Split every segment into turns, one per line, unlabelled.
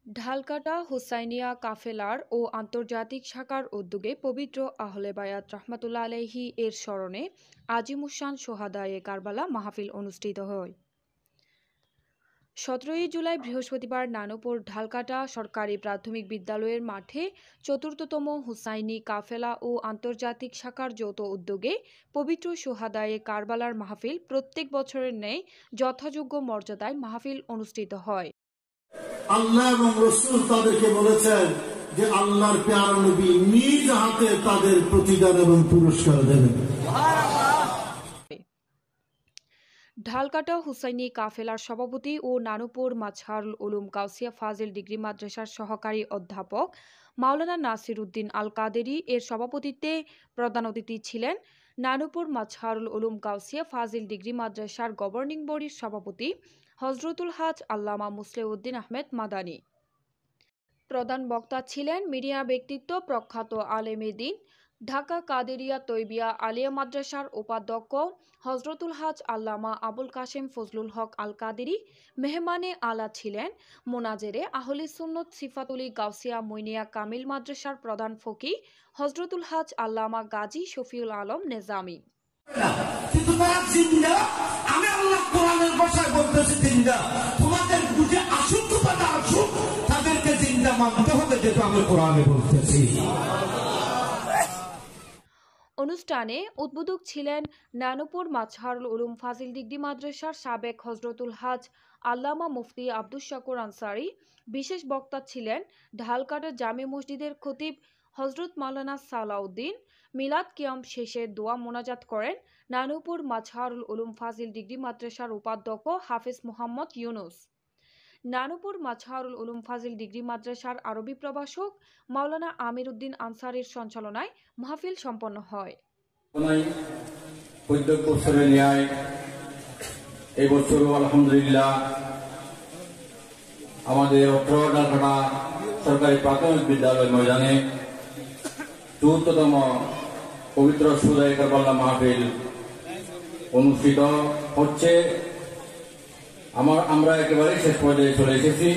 ঢালকাটা হুসাইনিয়া কাফেলার ও আন্তর্জাতিক শাখার উদ্যোগে পবিত্র আহলে বায়াত রাহমাতুল্লাহ আলাইহি এর স্মরণে আজিমুশান সোহাদায়ে কারবালা মাহফিল অনুষ্ঠিত হয়। 17 জুলাই বৃহস্পতিবার নানুপুর ঢালকাটা সরকারি প্রাথমিক বিদ্যালয়ের মাঠে চতুর্থতম হুসাইনি কাফেলা ও আন্তর্জাতিক শাখার যৌথ উদ্যোগে পবিত্র সোহাদায়ে কারবালার মাহফিল প্রত্যেক বছরের ন্যায় যথাযোগ্য মর্যাদায় মাহফিল অনুষ্ঠিত হয়।
আল্লাহ এবং রাসূল তাদেরকে বলেছেন যে আল্লাহর প্যারা নবী নিজ হাতে তাদের প্রতিদান এবং পুরস্কার দেবেন।
ঢালকাটা হুসাইনি কাফেলার সভাপতি ও নানুপুর মাজহারুল উলুম কাউসিয়া ফাজিল ডিগ্রি মাদ্রাসার সহকারী অধ্যাপক মাওলানা নাসির উদ্দিন আল কাদেরি এর সভাপতিত্বে প্রধান অতিথি ছিলেন নানুপুর মাজহারুল উলুম কাউসিয়া ফাজিল ডিগ্রি মাদ্রাসার গভর্নিং বডির সভাপতি হজরতুল হাজ আল্লামা মুসলিউদ্দিন আহমেদ মাদানী। প্রধান বক্তা ছিলেন মিডিয়া ব্যক্তিত্ব প্রখ্যাত আলেমে দ্বীন ঢাকা কাদেরিয়া তৈবিয়া আলিয়া মাদ্রাসার উপাধ্যক্ষ হজরতুল হাজ আল্লামা আবুল কাশেম ফজলুল হক আল কাদেরি। মেহমানে আলা ছিলেন মোনাজেরে আহলে সুন্নত সিফাতুলি গাউসিয়া মুইনিয়া কামিল মাদ্রাসার প্রধান ফকি হজরতুল হাজ আল্লামা গাজী শফিউল আলম নেজামি।
কিন্তু তারা জিন্দা, আমি আল্লাহ কোরআনের ভাষায় বলতেছি জিন্দা, তোমাদের বুঝে আসুক বা আসুক তাদেরকে জিন্দা মানতে হবে, যেটা আমি কোরআনে বলতেছি।
অনুষ্ঠানে উদ্বোধক ছিলেন নানুপুর মাজহারুল উলুম ফাজিল ডিগ্রি মাদ্রাসার সাবেক হজরতুল হাজ আল্লামা মুফতি আব্দুস শাকুর আনসারি। বিশেষ বক্তা ছিলেন ঢালকাটা জামে মসজিদের খতিব হজরত মাওলানা সালাউদ্দিন। মিলাদ কিয়াম শেষে দোয়া মোনাজাত করেন নানুপুর মাজহারুল উলুম ফাজিল ডিগ্রি মাদ্রাসার উপাধ্যক্ষ হাফেজ মোহাম্মদ ইউনুস। নানুপুর মাজহারুল উলুম ফাজিল ডিগ্রি মাদ্রাসার আরবি প্রভাষক মাওলানা আমির উদ্দিন আনসারির সঞ্চালনায় মাহফিল সম্পন্ন হয়।
প্রত্যেক বছরের ন্যায় এই বছরও আলহামদুলিল্লাহ আমাদের ঢালকাটা সরকারি প্রাথমিক বিদ্যালয় ময়দানে চতুর্থতম পবিত্র সোহাদায়ে কারবালা মাহফিল অনুষ্ঠিত হচ্ছে। আমরা একেবারে শেষ পর্যায়ে চলে এসেছি।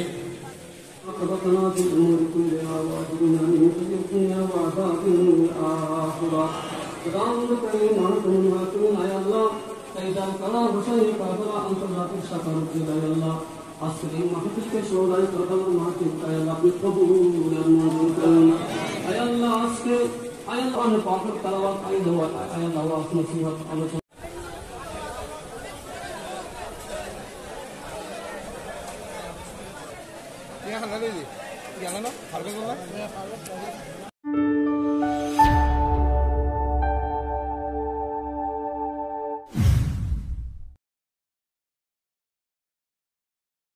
jangan nanti, jangan no, harga berapa?